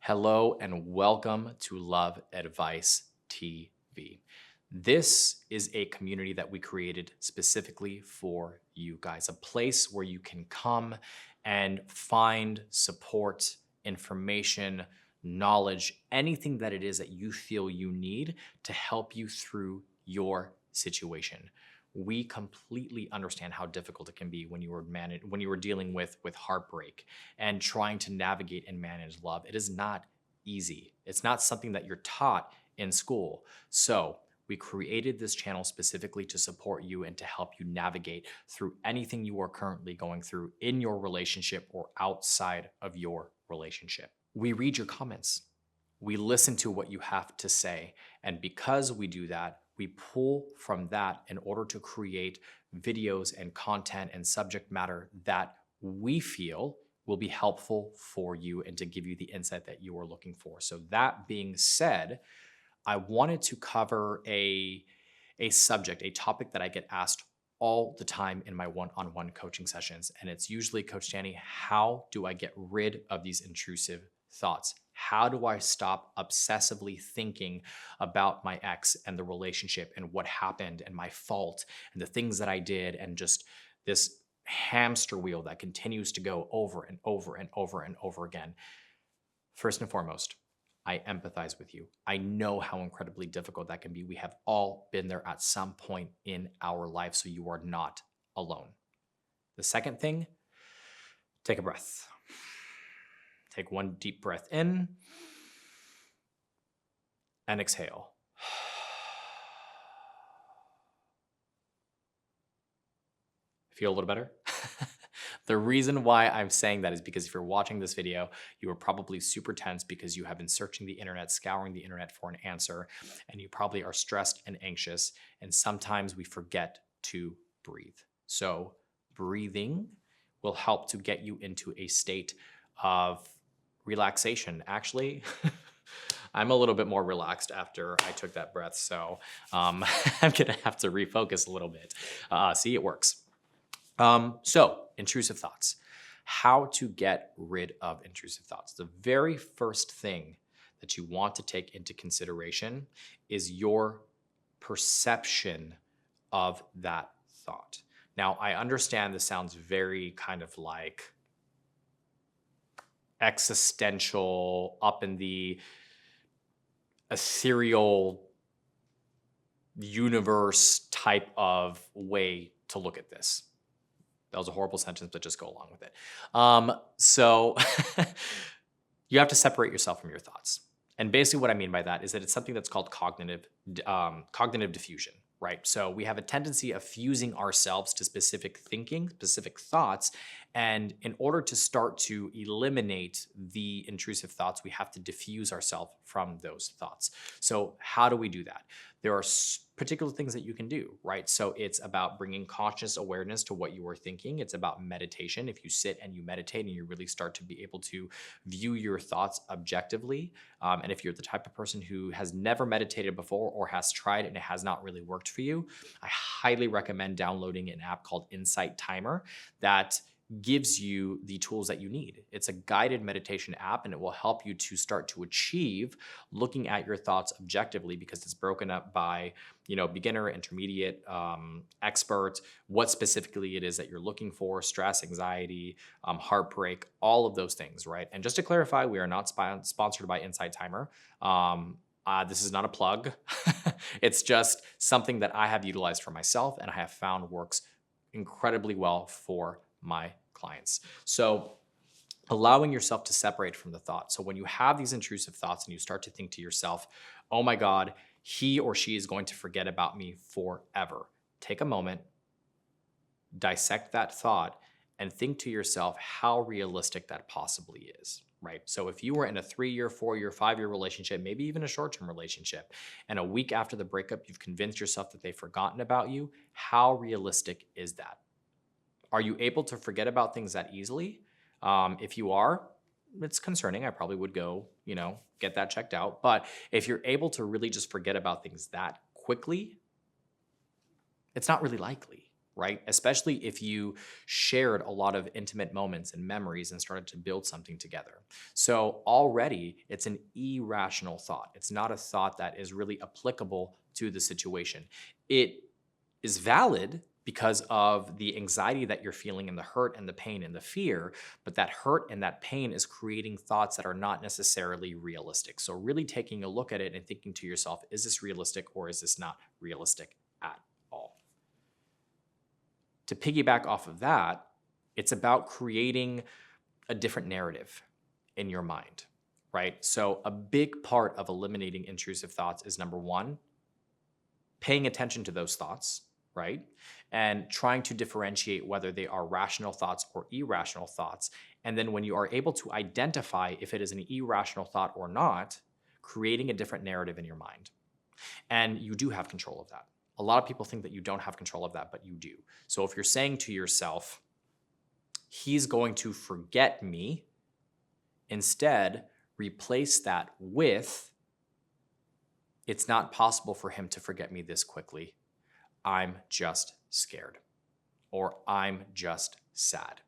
Hello and welcome to Love Advice TV. This is a community that we created specifically for you guys, a place where you can come and find support, information, knowledge, anything that it is that you feel you need to help you through your situation. We completely understand how difficult it can be when you were dealing with heartbreak and trying to navigate and manage love. It is not easy. It's not something that you're taught in school. So we created this channel specifically to support you and to help you navigate through anything you are currently going through in your relationship or outside of your relationship. We read your comments. We listen to what you have to say. And because we do that, we pull from that in order to create videos and content and subject matter that we feel will be helpful for you and to give you the insight that you are looking for. So that being said, I wanted to cover a subject, a topic that I get asked all the time in my one-on-one coaching sessions. And it's usually, Coach Danny, how do I get rid of these intrusive thoughts? How do I stop obsessively thinking about my ex and the relationship and what happened and my fault and the things that I did and just this hamster wheel that continues to go over and over and over and over again? First and foremost, I empathize with you. I know how incredibly difficult that can be. We have all been there at some point in our life, so you are not alone. The second thing, take a breath. Take one deep breath in and exhale. Feel a little better? The reason why I'm saying that is because if you're watching this video, you are probably super tense because you have been searching the internet, scouring the internet for an answer, and you probably are stressed and anxious. And sometimes we forget to breathe. So breathing will help to get you into a state of relaxation. Actually, I'm a little bit more relaxed after I took that breath. So I'm gonna have to refocus a little bit. See, it works. So intrusive thoughts, how to get rid of intrusive thoughts. The very first thing that you want to take into consideration is your perception of that thought. Now, I understand this sounds very kind of like existential, up in the ethereal universe type of way to look at this. That was a horrible sentence, but just go along with it. So you have to separate yourself from your thoughts. And basically what I mean by that is that it's something that's called cognitive diffusion, right? So we have a tendency of fusing ourselves to specific thinking, specific thoughts. And in order to start to eliminate the intrusive thoughts, we have to diffuse ourselves from those thoughts. So how do we do that? There are particular things that you can do, right? So it's about bringing conscious awareness to what you are thinking. It's about meditation. If you sit and you meditate and you really start to be able to view your thoughts objectively, and if you're the type of person who has never meditated before or has tried and it has not really worked for you, I highly recommend downloading an app called Insight Timer that gives you the tools that you need. It's a guided meditation app, and it will help you to start to achieve looking at your thoughts objectively, because it's broken up by, beginner, intermediate, expert, what specifically it is that you're looking for, stress, anxiety, heartbreak, all of those things, right? And just to clarify, we are not sponsored by Insight Timer. This is not a plug. It's just something that I have utilized for myself and I have found works incredibly well for my clients. So allowing yourself to separate from the thought. So when you have these intrusive thoughts and you start to think to yourself, oh my God, he or she is going to forget about me forever. Take a moment, dissect that thought, and think to yourself how realistic that possibly is, right? So if you were in a 3-year, 4-year, 5-year relationship, maybe even a short-term relationship, and a week after the breakup, you've convinced yourself that they've forgotten about you, how realistic is that? Are you able to forget about things that easily? If you are, it's concerning. I probably would go, get that checked out. But if you're able to really just forget about things that quickly, it's not really likely. right? Especially if you shared a lot of intimate moments and memories and started to build something together. So already it's an irrational thought. It's not a thought that is really applicable to the situation. It is valid because of the anxiety that you're feeling and the hurt and the pain and the fear, but that hurt and that pain is creating thoughts that are not necessarily realistic. So really taking a look at it and thinking to yourself, is this realistic or is this not realistic at all? To piggyback off of that, it's about creating a different narrative in your mind, right? So a big part of eliminating intrusive thoughts is, number one, paying attention to those thoughts, right? And trying to differentiate whether they are rational thoughts or irrational thoughts. And then when you are able to identify if it is an irrational thought or not, creating a different narrative in your mind. And you do have control of that. A lot of people think that you don't have control of that, but you do. So if you're saying to yourself, he's going to forget me, instead replace that with, it's not possible for him to forget me this quickly. I'm just scared, or I'm just sad.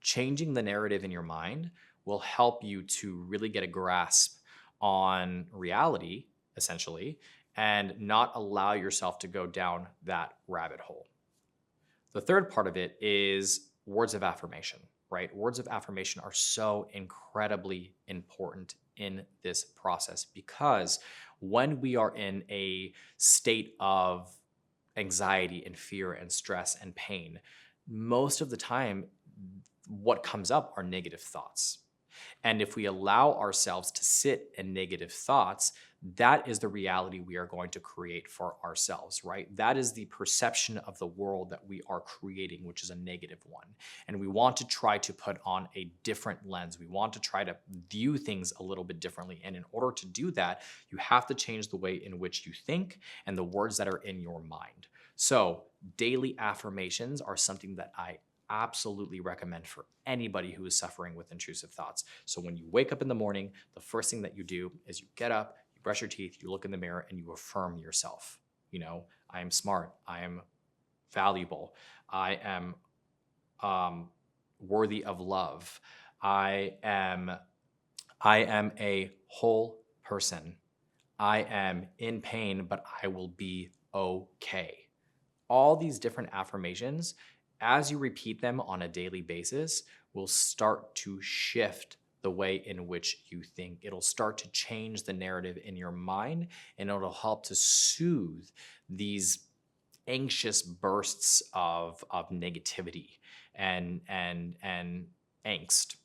Changing the narrative in your mind will help you to really get a grasp on reality, essentially, and not allow yourself to go down that rabbit hole. The third part of it is words of affirmation, right? Words of affirmation are so incredibly important in this process, because when we are in a state of anxiety and fear and stress and pain, most of the time, what comes up are negative thoughts. And if we allow ourselves to sit in negative thoughts, that is the reality we are going to create for ourselves, right? That is the perception of the world that we are creating, which is a negative one. And we want to try to put on a different lens. We want to try to view things a little bit differently. And in order to do that, you have to change the way in which you think and the words that are in your mind. So daily affirmations are something that I absolutely recommend for anybody who is suffering with intrusive thoughts. So when you wake up in the morning, the first thing that you do is you get up, you brush your teeth, you look in the mirror, and you affirm yourself. You know, I am smart, I am valuable, I am worthy of love, I am a whole person, I am in pain, but I will be okay. All these different affirmations, as you repeat them on a daily basis, will start to shift the way in which you think. It'll start to change the narrative in your mind, and it'll help to soothe these anxious bursts of negativity and angst.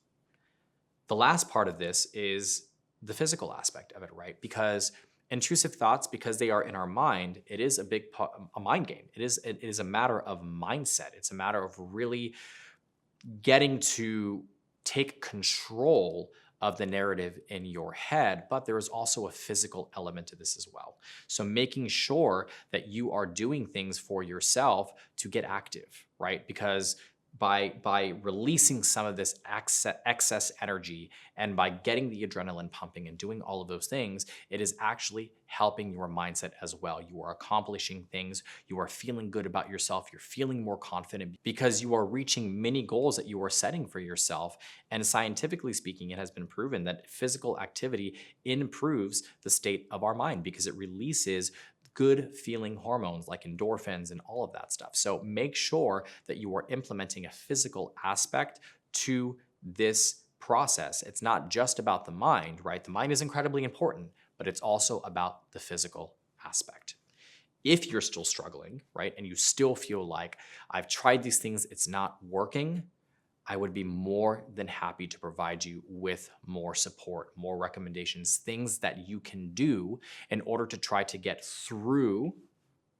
The last part of this is the physical aspect of it, right? Because intrusive thoughts, because they are in our mind, it is a mind game. It is a matter of mindset. It's a matter of really getting to take control of the narrative in your head, but there is also a physical element to this as well. So making sure that you are doing things for yourself to get active, right? Because by releasing some of this excess energy and by getting the adrenaline pumping and doing all of those things, it is actually helping your mindset as well. You are accomplishing things. You are feeling good about yourself. You're feeling more confident because you are reaching many goals that you are setting for yourself. And scientifically speaking, it has been proven that physical activity improves the state of our mind because it releases good feeling hormones like endorphins and all of that stuff. So make sure that you are implementing a physical aspect to this process. It's not just about the mind, right? The mind is incredibly important, but it's also about the physical aspect. If you're still struggling, right, and you still feel like I've tried these things, it's not working, I would be more than happy to provide you with more support, more recommendations, things that you can do in order to try to get through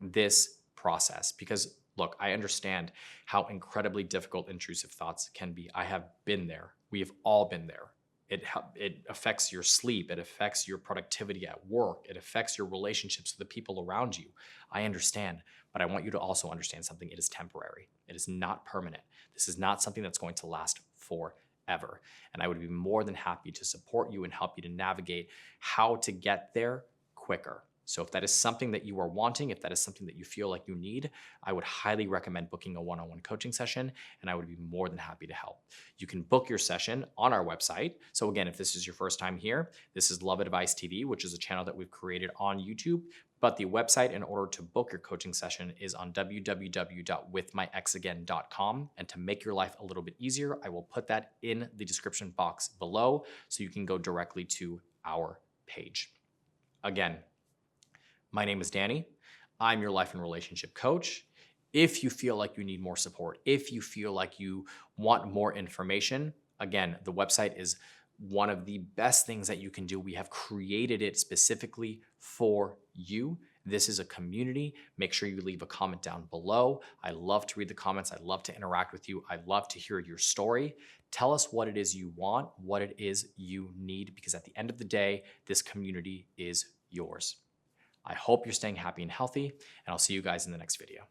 this process. Because look, I understand how incredibly difficult intrusive thoughts can be. I have been there. We have all been there. It affects your sleep. It affects your productivity at work. It affects your relationships with the people around you. I understand, but I want you to also understand something. It is temporary. It is not permanent. This is not something that's going to last forever. And I would be more than happy to support you and help you to navigate how to get there quicker. So if that is something that you are wanting, if that is something that you feel like you need, I would highly recommend booking a one-on-one coaching session, and I would be more than happy to help. You can book your session on our website. So again, if this is your first time here, this is Love Advice TV, which is a channel that we've created on YouTube. But the website, in order to book your coaching session, is on www.withmyexagain.com. And to make your life a little bit easier, I will put that in the description box below so you can go directly to our page. Again, my name is Danny. I'm your life and relationship coach. If you feel like you need more support, if you feel like you want more information, again, the website is one of the best things that you can do. We have created it specifically for you. This is a community. Make sure you leave a comment down below. I love to read the comments. I love to interact with you. I love to hear your story. Tell us what it is you want, what it is you need, because at the end of the day, this community is yours. I hope you're staying happy and healthy, and I'll see you guys in the next video.